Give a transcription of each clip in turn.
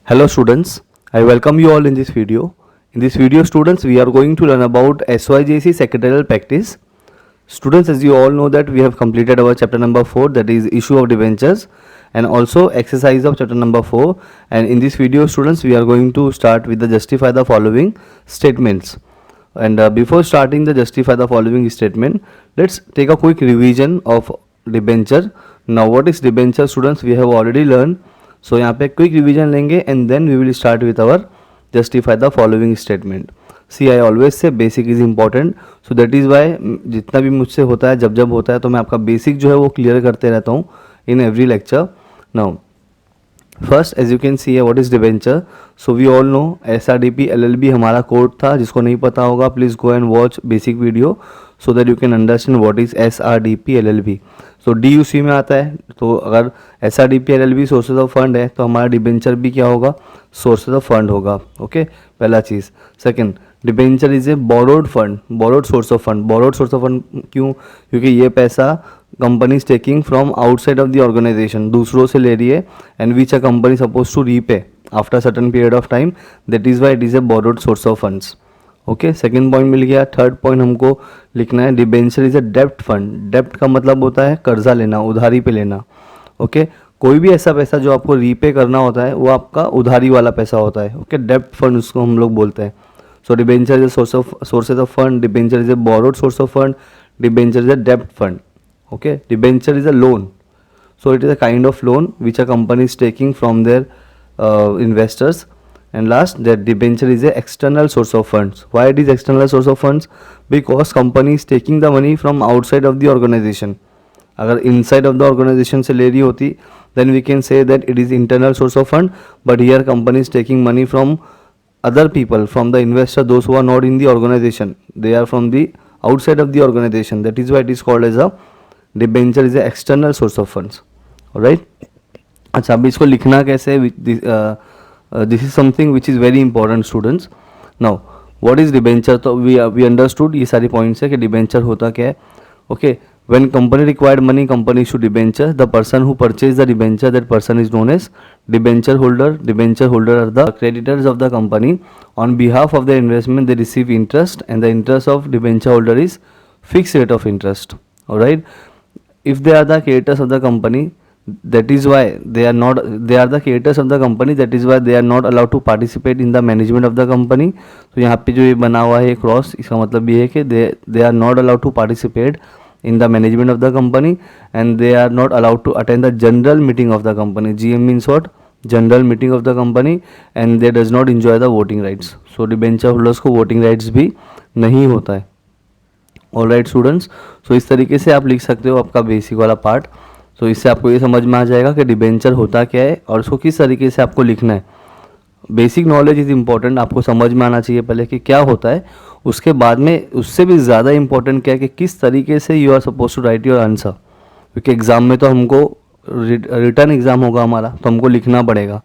Hello students, I welcome you all in this video. In this video students, we are going to learn about SYJC secretarial practice. Students, as you all know that we have completed our chapter number 4, that is issue of debentures, and also exercise of chapter number 4, and in this video students we are going to start with the justify the following statements. And before starting the justify the following statement, let's take a quick revision of debenture. Now what is debenture students, we have already learned. So यहाँ पे quick revision लेंगे and then we will start with our justify the following statement. See I always say basic is important, so that is why जितना भी मुझसे होता है जब होता है तो मैं आपका बेसिक जो है वो क्लियर करते रहता हूँ in every lecture. Now first as you can see है what is debenture. So we all know SRDP LLB हमारा कोड था. जिसको नहीं पता होगा please go and watch basic video so that you can understand what is SRDP LLB. So DUC में आता है. तो अगर SRDP LLB sources of fund है तो हमारा डिबेंचर भी क्या होगा, सोर्सेज ऑफ फंड होगा. ओके, पहला चीज़. Second, debenture is a borrowed fund, borrowed source of fund. Borrowed source of fund क्यों? क्योंकि ये पैसा company is taking from outside of the organization, दूसरों से ले रही है, and which a company suppose to repay after certain period of time. That is why it is a borrowed source of funds. Okay, second point मिल गया. Third point हमको लिखना है डिबेंचर इज ए डेप्ट फंड. डेप्ट का मतलब होता है कर्जा लेना, उधारी पे लेना. ओके, कोई भी ऐसा पैसा जो आपको रीपे करना होता है वो आपका उधारी वाला पैसा होता है. ओके, डेप्ट फंड उसको हम लोग बोलते हैं. So debenture is a sources of fund, debenture is a borrowed source of fund, debenture is a डेप्ट fund. Okay, debenture is a loan, so it is a kind of loan which a company is taking from their investors. And last, that debenture is a external source of funds. Why it is external source of funds? Because company is taking the money from outside of the organization. अगर inside of the organization से ले रही होती then we can say that it is internal source of fund, but here company is taking money from other people, from the investor, those who are not in the organization, they are from the outside of the organization. That is why it is called as a debenture is a external source of funds. Right. अच्छा, अभी इसको लिखना कैसे? This is something which is very important students. Now what is debenture? तो we understood ये सारी points है कि डिबेंचर होता क्या है. Okay, when company required money company issue debenture. The person who purchase the debenture that person is known as debenture holder. Debenture holder are the creditors of the company. On behalf of the investment they receive interest and the interest of debenture holder is fix rate of interest. Alright. If they are the creditors of the company, that is why they are the creditors of the company, that is why they are not allowed to participate in the management of the company. तो यहाँ पे जो ये बना हुआ है cross, इसका मतलब ये है कि they are not allowed to participate in the management of the company and they are not allowed to attend the general meeting of the company. GM means what? General meeting of the company, and they does not enjoy the voting rights. So debenture holders को voting rights भी नहीं होता है. All right students, सो इस तरीके से आप लिख सकते हो आपका बेसिक वाला पार्ट. सो इससे आपको ये समझ में आ जाएगा कि डिबेंचर होता क्या है और उसको किस तरीके से आपको लिखना है. बेसिक नॉलेज इज़ इंपॉर्टेंट, आपको समझ में आना चाहिए पहले कि क्या होता है. उसके बाद में उससे भी ज़्यादा इंपॉर्टेंट क्या है कि किस तरीके से you are suppose to write your answer. क्योंकि एग्ज़ाम में तो हमको रिटर्न एग्ज़ाम होगा हमारा, तो हमको लिखना पड़ेगा.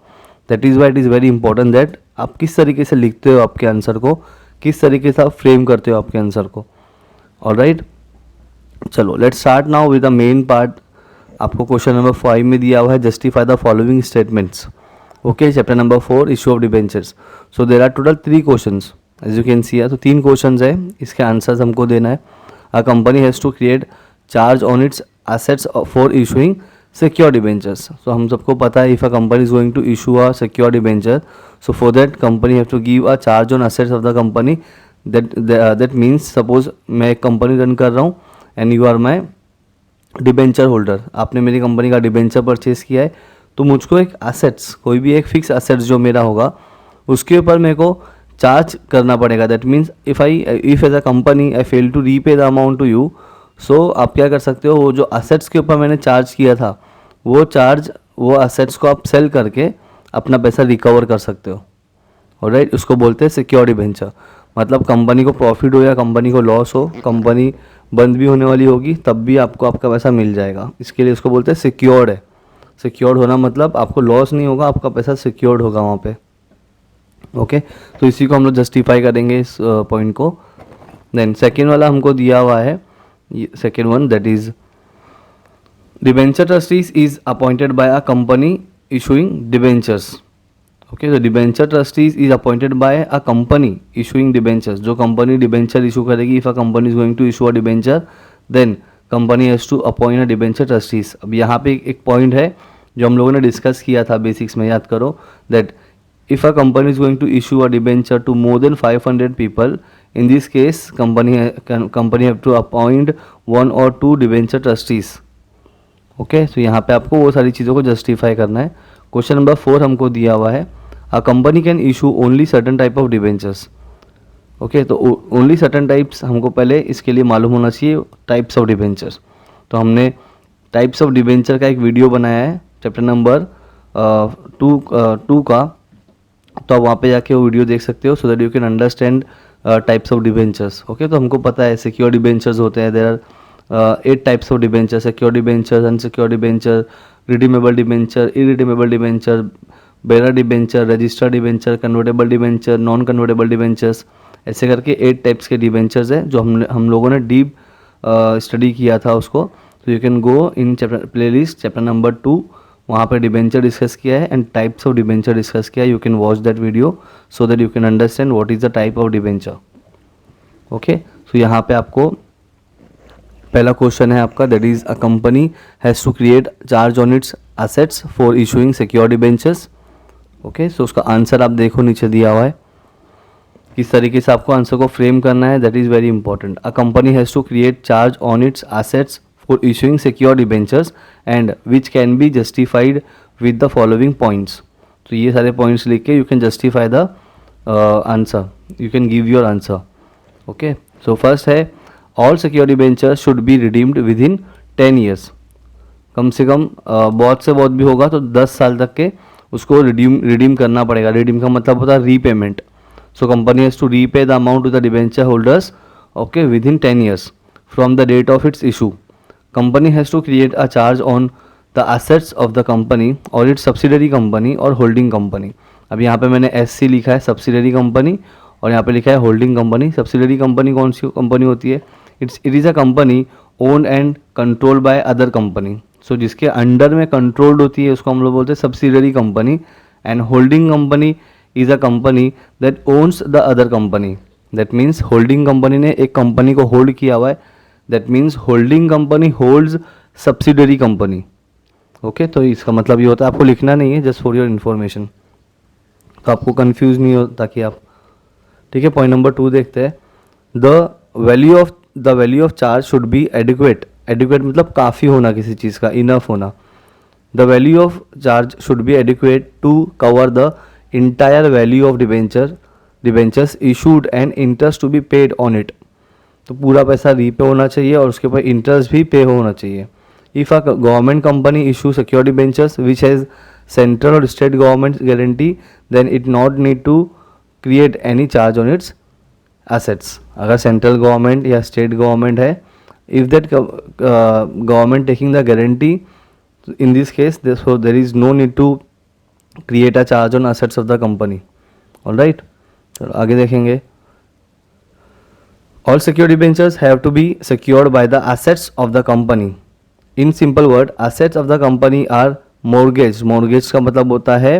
That is Y it is very important that आप किस तरीके से लिखते हो आपके आंसर को, किस तरीके से आप फ्रेम करते हो आपके आंसर को. ऑल राइट, चलो let's start now with the main part. आपको क्वेश्चन नंबर 5 में दिया हुआ है justify the following statements. Okay, chapter number 4 issue of debentures. So there are total 3 questions as you can see है. तो 3 questions है, इसके आंसर्स हमको देना है. A company has to create charge on its assets for issuing secure debentures. So हम सबको पता है if a company is going to issue a secure debenture, so for that company have to give a charge on assets of the company. That means suppose मैं एक company run कर रहा हूँ and you are my debenture holder. आपने मेरी company का debenture purchase किया है, तो मुझको एक एसेट्स, कोई भी एक फिक्स एसेट्स जो मेरा होगा उसके ऊपर मेरे को चार्ज करना पड़ेगा. That means if as a company I fail to repay the amount to you, so आप क्या कर सकते हो, वो जो एसेट्स के ऊपर मैंने चार्ज किया था वो एसेट्स को आप सेल करके अपना पैसा रिकवर कर सकते हो. ऑलराइट, उसको बोलते हैं सिक्योर डिबेंचर. मतलब कंपनी को प्रॉफिट हो या कंपनी को लॉस हो, कंपनी बंद भी होने वाली होगी तब भी आपको आपका पैसा मिल जाएगा. इसके लिए उसको बोलते हैं सिक्योर्ड है. सिक्योर्ड होना मतलब आपको लॉस नहीं होगा, आपका पैसा सिक्योर्ड होगा वहाँ पे. ओके, तो इसी को हम लोग जस्टिफाई करेंगे इस पॉइंट को. देन सेकेंड वाला हमको दिया हुआ है, second one, that is debenture trustees is appointed by a company issuing debentures. Okay, तो debenture trustees is appointed by a company issuing debentures. जो कंपनी डिबेंचर इशू करेगी, if a company is going to issue a debenture, then company has to appoint a debenture trustees. अब यहाँ पे एक point है जो हम लोगों ने डिस्कस किया था बेसिक्स में, याद करो, that if a company is going to issue a debenture to more than 500 people, in this case company have to appoint 1 or 2 debenture trustees. Okay, तो यहाँ पे आपको वो सारी चीज़ों को जस्टिफाई करना है. क्वेश्चन नंबर 4 हमको दिया हुआ है, a company can issue only certain type of debentures. Okay, तो ओनली सर्टन टाइप्स हमको पहले इसके लिए मालूम होना चाहिए, टाइप्स ऑफ डिबेंचर्स. तो हमने टाइप्स ऑफ डिबेंचर का एक वीडियो बनाया है चैप्टर नंबर 2 का, तो आप वहाँ पे जाके वो वीडियो देख सकते हो, so that you can understand types of debentures. Okay, तो हमको पता है सिक्योर डिबेंचर्स होते हैं. There are 8 types of debenture: secure debenture, unsecure debenture, redeemable debenture, irredeemable debenture, bearer debenture, registered debenture, convertible debenture, non convertible debentures. ऐसे करके 8 types के debentures हैं जो हम लोगों ने डीप स्टडी किया था उसको. तो you can go in chapter playlist chapter number 2, वहाँ पे डिबेंचर डिस्कस किया है and types of debenture discuss किया है. You can watch that video so that you can understand what is the type of debenture. Okay, so यहाँ पे आपको पहला क्वेश्चन है आपका, that is a company has to create charge on its assets for issuing secure debentures. Okay, so उसका answer आप देखो नीचे दिया हुआ है. किस तरीके से आपको आंसर को फ्रेम करना है, that is very important. A company has to create charge on its assets for issuing secure debentures and which can be justified with the following points. तो ये सारे points लिख के you can justify the answer, you can give your answer. Okay, so first है all secure debentures should be redeemed within 10 years. कम से कम बहुत से बहुत भी होगा तो 10 साल तक के उसको रिडीम करना पड़ेगा. रिडीम का मतलब होता है repayment. So company has to repay the amount to the debenture holders, okay, within 10 years from the date of its issue. Company has to create a charge on the assets of the company or its subsidiary company or holding company. अब यहाँ पे मैंने SC लिखा है, subsidiary company, और यहाँ पे लिखा है होल्डिंग कंपनी. सब्सिडरी कंपनी कौन सी कंपनी होती है? It is a company owned and controlled by other company. So जिसके अंडर में कंट्रोल्ड होती है उसको हम लोग बोलते हैं subsidiary company. And holding company is a company that owns the other company. That means holding company ने एक कंपनी को होल्ड किया हुआ है. That means holding company holds subsidiary company. Okay, तो इसका मतलब ये होता है, आपको लिखना नहीं है, जस्ट फॉर योर इन्फॉर्मेशन, तो आपको कंफ्यूज नहीं हो ताकि आप. ठीक है, पॉइंट नंबर 2 देखते हैं. The value of charge should be adequate. Adequate मतलब काफ़ी होना किसी चीज़ का, इनफ होना. The value of charge should be adequate to cover the entire value of debentures issued and interest to be paid on it. तो पूरा पैसा repay होना चाहिए और उसके ऊपर इंटरेस्ट भी पे होना चाहिए. If a government company issue secure debentures which has central और state government guarantee, then it not need to create any charge on its assets. अगर सेंट्रल गवर्नमेंट या स्टेट गवर्नमेंट है, if that government taking the guarantee, in this case there is no need to create a charge on assets of the company. Alright, चलो आगे देखेंगे. All secure debentures have to be secured by the assets of the company. In simple word, assets of the company are mortgaged. Mortgage का मतलब होता है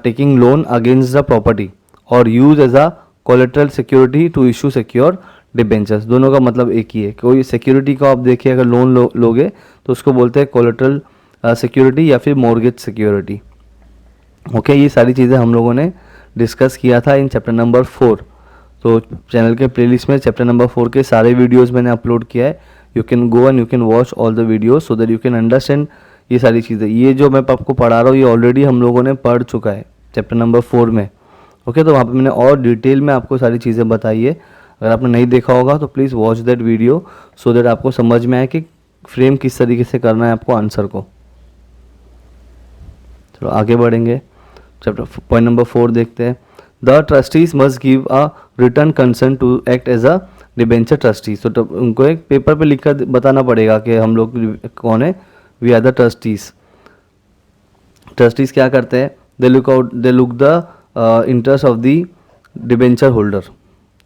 taking loan against the property or use as a collateral security to issue secure debentures. दोनों का मतलब एक ही है. कोई security को आप देखिए, अगर लोन लोगे तो उसको बोलते हैं collateral security या फिर mortgage security. ओके, ये सारी चीज़ें हम लोगों ने डिस्कस किया था इन चैप्टर नंबर 4. तो चैनल के प्लेलिस्ट में चैप्टर नंबर 4 के सारे वीडियोस मैंने अपलोड किया है. You can go and you can watch all the videos so that you can understand ये सारी चीज़ें. ये जो मैं आपको पढ़ा रहा हूँ ये ऑलरेडी हम लोगों ने पढ़ चुका है चैप्टर नंबर 4 में. ओके, तो वहाँ पे मैंने और डिटेल में आपको सारी चीज़ें बताई है. अगर आपने नहीं देखा होगा तो please watch that video so that आपको समझ में आए कि फ्रेम किस तरीके से करना है आपको आंसर को. चलो आगे बढ़ेंगे. चैप्टर पॉइंट नंबर 4 देखते हैं. The trustees must give a written consent to act as a debenture trustees. तो उनको एक पेपर पे लिखकर बताना पड़ेगा कि हम लोग कौन है, we are the trustees. Trustees क्या करते हैं, they look the interest of the debenture holder.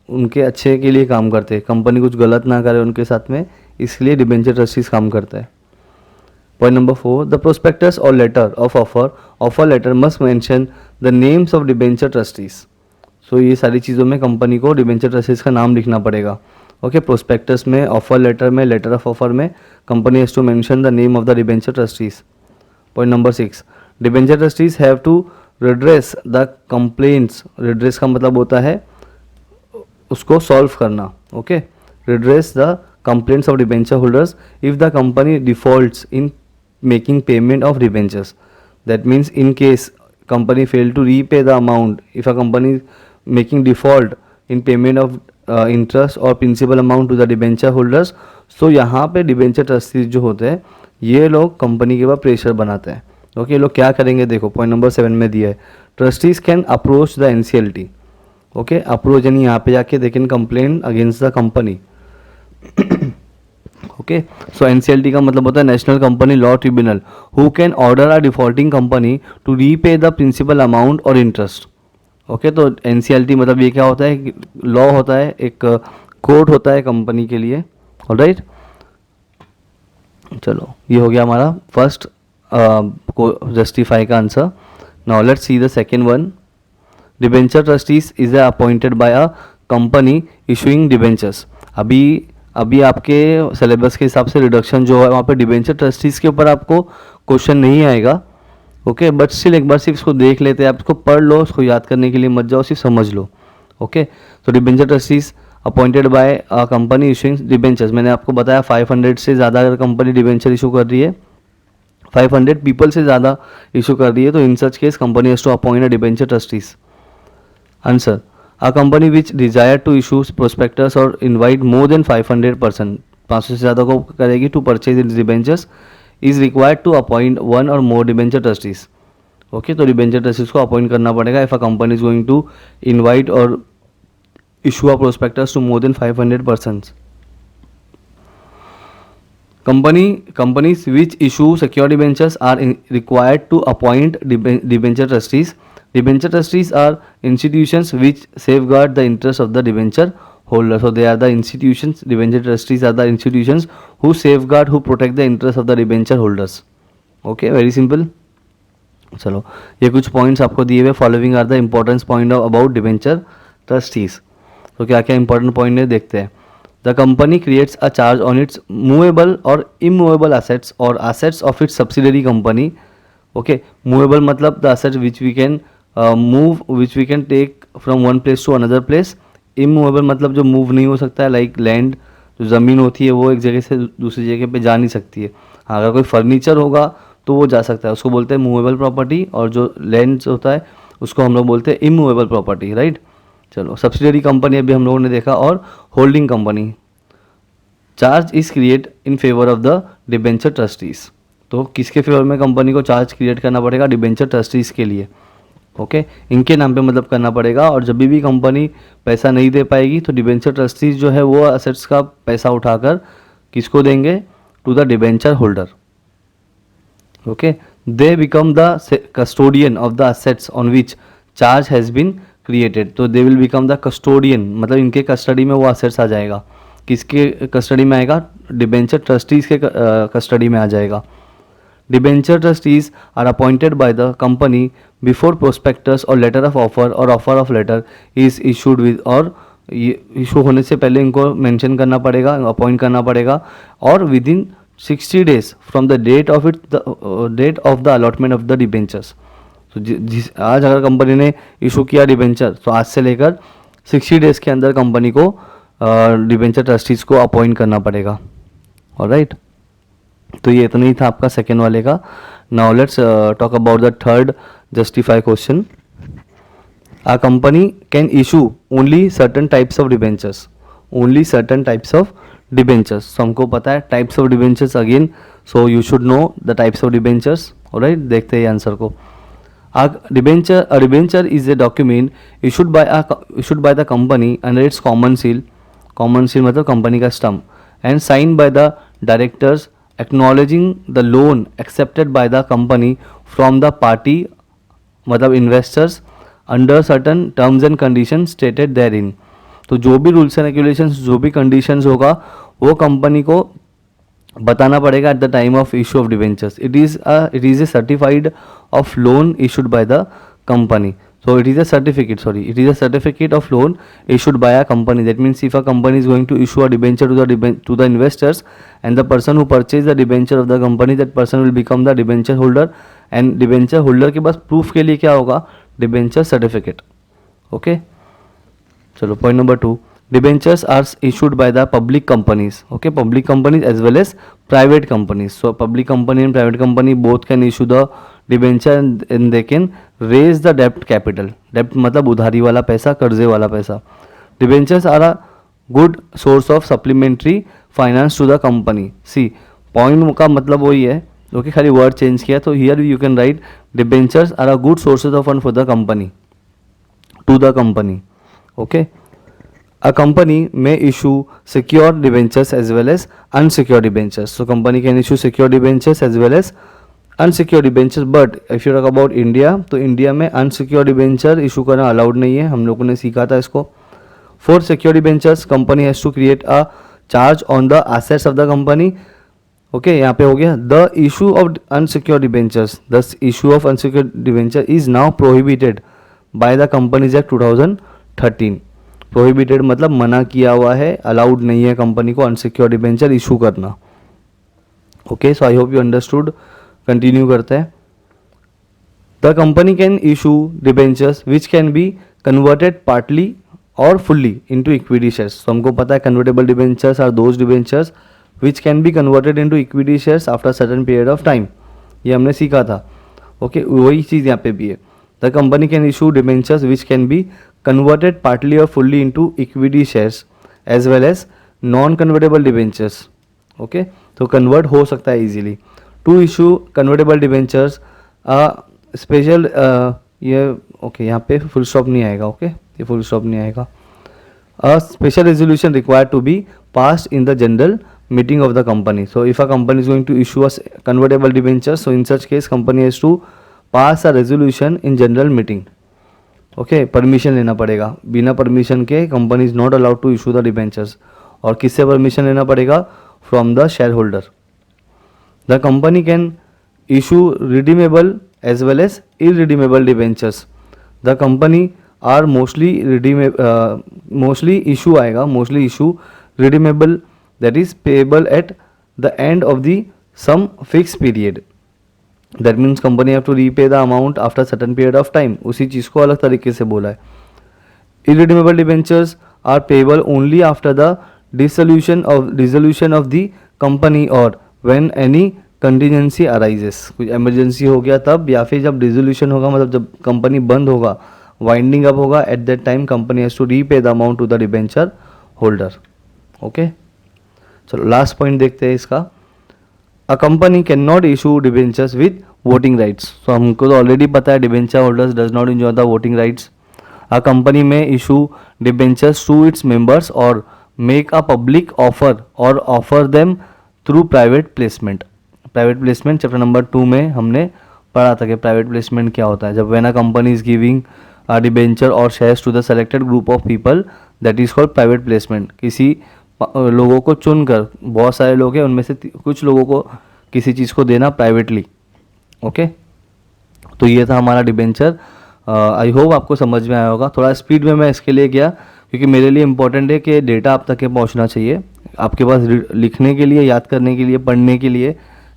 उनके अच्छे के लिए काम करते हैं, कंपनी कुछ गलत ना करे उनके साथ में, इसलिए डिबेंचर ट्रस्टीज काम करता है. Point number 4, the prospectus or letter of offer letter must mention the names of debenture trustees. So ये सारी चीज़ों में कंपनी को डिबेंचर ट्रस्टीज का नाम लिखना पड़ेगा. ओके, प्रोस्पेक्टस में, ऑफर लेटर में, लेटर ऑफ ऑफर में company has to mention the name of the debenture trustees. Point number 6, debenture trustees have to redress the complaints. Redress का मतलब होता है उसको सॉल्व करना. Okay, redress the complaints of debenture holders if the company defaults in making payment of debentures. That means in case company fail to repay the amount, if a company is making default in payment of interest or principal amount to the debenture holders, so यहाँ पे debenture trustees जो होते हैं ये लोग company के ऊपर pressure बनाते हैं. ओके, ये लोग क्या करेंगे देखो, पॉइंट नंबर 7 में दिया है, trustees can approach the NCLT. Okay, approach यानी यहाँ पे जाके they can complain against the company. Okay, so NCLT का मतलब होता है national company law tribunal, who can order a defaulting company to repay the principal amount और interest. Okay, तो NCLT मतलब ये क्या होता है, लॉ होता है, एक कोर्ट होता है कंपनी के लिए. ऑलराइट, चलो ये हो गया हमारा फर्स्ट जस्टिफाई का answer. Now let's see the second one. Debenture trustees is appointed by a company issuing debentures. अभी आपके सिलेबस के हिसाब से रिडक्शन जो है वहाँ पे डिबेंचर ट्रस्टीज़ के ऊपर आपको क्वेश्चन नहीं आएगा. ओके, बट स्टिल एक बार सिर्फ इसको देख लेते हैं, आप इसको पढ़ लो, उसको याद करने के लिए मत जाओ, सिर्फ समझ लो. ओके, तो debenture trustees appointed by company issuing debentures. मैंने आपको बताया 500 से ज़्यादा अगर कंपनी डिबेंचर इशू कर रही है, 500 पीपल से ज़्यादा इशू कर रही है, तो in such case company has to appoint a debenture trustees. Answer, A company which desire to issue prospectus or invite more than 500 person, 500 से ज़्यादा को करेगी to purchase its debentures, is required to appoint one or more debenture trustees. Okay, तो debenture trustees को appoint करना पड़ेगा if a company is going to invite or issue a prospectus to more than 500 persons. Companies which issue secure debentures are required to appoint debenture trustees. Debenture trustees are institutions which safeguard the interest of the debenture holder. So they are the institutions, debenture trustees are the institutions who safeguard, who protect the interest of the debenture holders. Okay, very simple. चलो ये कुछ points आपको दिए हुए, following are the importance point about debenture trustees. तो क्या क्या important point है देखते हैं. The company creates a charge on its movable और इमूवेबल असेट्स और assets of its subsidiary company. Okay, movable मतलब the assets which we can move, which we can take from one place to another place. Immovable मतलब जो move नहीं हो सकता है, like land, जो ज़मीन होती है वो एक जगह से दूसरी जगह पे जा नहीं सकती है. हाँ, अगर कोई फर्नीचर होगा तो वो जा सकता है, उसको बोलते हैं मूवेबल प्रॉपर्टी. और जो लैंड होता है उसको हम लोग बोलते हैं इमूवेबल प्रॉपर्टी. राइट, चलो सब्सिडरी कंपनी अभी हम लोगों ने देखा, और holding company. Charge is create in favour of the debenture trustees. तो किसके फेवर में कंपनी को चार्ज क्रिएट करना पड़ेगा? डिबेंचर ट्रस्टीज के लिए. ओके, इनके नाम पे मतलब करना पड़ेगा. और जब भी कंपनी पैसा नहीं दे पाएगी तो डिबेंचर ट्रस्टीज जो है वो असेट्स का पैसा उठाकर किसको देंगे? To the debenture holder. Okay, they become the custodian of the assets on which charge has been created. तो they will become the custodian, मतलब इनके कस्टडी में वो असेट्स आ जाएगा. किसके कस्टडी में आएगा? डिबेंचर ट्रस्टीज के कस्टडी में आ जाएगा. Debenture trustees are appointed by the company before prospectus और लेटर ऑफ ऑफर और offer of letter is issued with, और इशू होने से पहले इनको मेंशन करना पड़ेगा, अपॉइंट करना पड़ेगा. और within 60 days from the date of date of the allotment of the debentures. तो जिस आज अगर कंपनी ने इशू किया डिबेंचर, तो आज से लेकर 60 days के अंदर कंपनी को डिबेंचर ट्रस्टीज को अपॉइंट करना पड़ेगा. ऑलराइट, तो ये इतना ही था आपका सेकेंड वाले का. Now let's talk about the third justify question. A company can issue only certain types of debentures. Only certain types of debentures. So हमको पता है types of debentures again, so you should know the types of debentures. Alright, देखते हैं answer को. A debenture is a document issued by the company under its common seal. Common seal मतलब company का stump. And signed by the directors acknowledging the loan accepted by the company from the party मतलब investors under certain terms and conditions stated therein. तो जो भी rules and regulations, जो भी conditions होगा वो कंपनी को बताना पड़ेगा at the time of issue of debentures. It is a certified of loan issued by the company. So it is a certificate, it is a certificate of loan issued by a company. That means if a company is going to issue a debenture to the investors, and the person who purchased the debenture of the company, that person will become the debenture holder. And debenture holder के पास proof के लिए क्या होगा? debenture certificate. Okay, चलो point number 2. Debentures are issued by the public companies. Okay, public companies as well as private companies. So public company and private company both can issue the debenture and they can raise the debt capital. Debt मतलब उधारी वाला पैसा, कर्जे वाला पैसा. Debentures are a good source of supplementary finance to the company. See, point का मतलब वही है. Okay, खाली word change किया. तो here you can write debentures are a good sources of fund for the company, to the company. Okay. A company may issue secured debentures as well as unsecured debentures. So company can issue secured debentures as well as unsecured debentures. But if you talk about India, तो India में unsecured debenture issue करना allowed नहीं है. हम लोगों ने सीखा था इसको. For secured debentures, company has to create a charge on the assets of the company. Okay, यहाँ पे हो गया. The issue of unsecured debentures, the issue of unsecured debenture is now prohibited by the Companies Act 2013. Prohibited मतलब मना किया हुआ है, allowed नहीं है कंपनी को अनसिक्योर्ड डिबेंचर इशू करना. Okay, so I hope you understood. Continue करते हैं. The company can issue debentures which can be converted partly और फुल्ली इनटू इक्विटी शेयर्स. तो हमको पता है convertible debentures are those debentures which can be converted into equity shares after certain period of time. ये हमने सीखा था. Okay, वही चीज़ यहाँ पे भी है. The company can issue debentures which can B converted partly or fully into equity shares as well as non-convertible debentures. Okay, तो convert हो सकता है easily. To issue convertible debentures special ये okay, यहाँ पे full stop नहीं आएगा. Okay, ये full stop नहीं आएगा. A special resolution required to be passed in the general meeting of the company. So if a company is going to issue a convertible debentures, so in such case company has to pass a resolution in general meeting. Okay, permission लेना पड़ेगा. बिना permission के company is not allowed to issue the debentures. और किससे permission लेना पड़ेगा? From the share holder. The company can issue redeemable as well as irredeemable debentures. The company are mostly issue आएगा, mostly issue redeemable that is payable at the end of the some fix period. That means company have to repay the amount after certain period of time. उसी चीज़ को अलग तरीके से बोला है. Irredeemable debentures are payable only after the dissolution of the company और when any contingency arises. कुछ इमरजेंसी हो गया तब, या फिर जब डिसोल्यूशन होगा मतलब जब कंपनी बंद होगा, वाइंडिंग अप होगा, at that time company has to repay the amount to the debenture holder. Okay, चलो लास्ट पॉइंट देखते हैं इसका. A company cannot issue debentures with voting rights. So हमको तो ऑलरेडी पता है debenture holders does not enjoy the voting rights. A company may issue debentures to its members or make a public offer or offer them through private placement. Private placement chapter number 2 में हमने पढ़ा था कि private placement क्या होता है. जब when a company is giving a debenture or shares to the selected group of people, that is called private placement. किसी लोगों को चुनकर, बहुत सारे लोग हैं उनमें से कुछ लोगों को किसी चीज़ को देना प्राइवेटली. ओके, तो ये था हमारा डिबेंचर. आई होप आपको समझ में आया होगा. थोड़ा स्पीड में मैं इसके लिए गया क्योंकि मेरे लिए इंपॉर्टेंट है कि डेटा आप तक पहुंचना चाहिए. आपके पास लिखने के लिए, याद करने के लिए, पढ़ने के लिए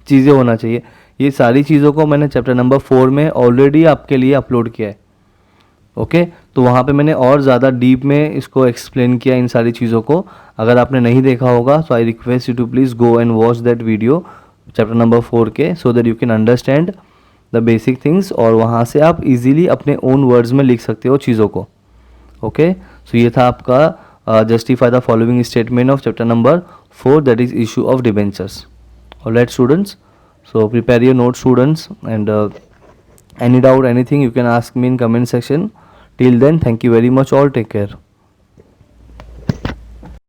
चीज़ें होना चाहिए. ये सारी चीज़ों को मैंने चैप्टर नंबर 4 में ऑलरेडी आपके लिए अपलोड किया है. ओके, तो वहाँ पे मैंने और ज़्यादा डीप में इसको एक्सप्लेन किया इन सारी चीज़ों को. अगर आपने नहीं देखा होगा so I request you to please go and watch that video chapter number 4 के, so that you can understand the basic things. और वहाँ से आप इजीली अपने ओन वर्ड्स में लिख सकते हो चीज़ों को. ओके, सो ये था आपका justify the following statement of chapter number 4 that is issue of debentures. Alright students, so prepare your notes students, and any doubt, anything you can ask me in comment section. Till then, thank you very much all, take care.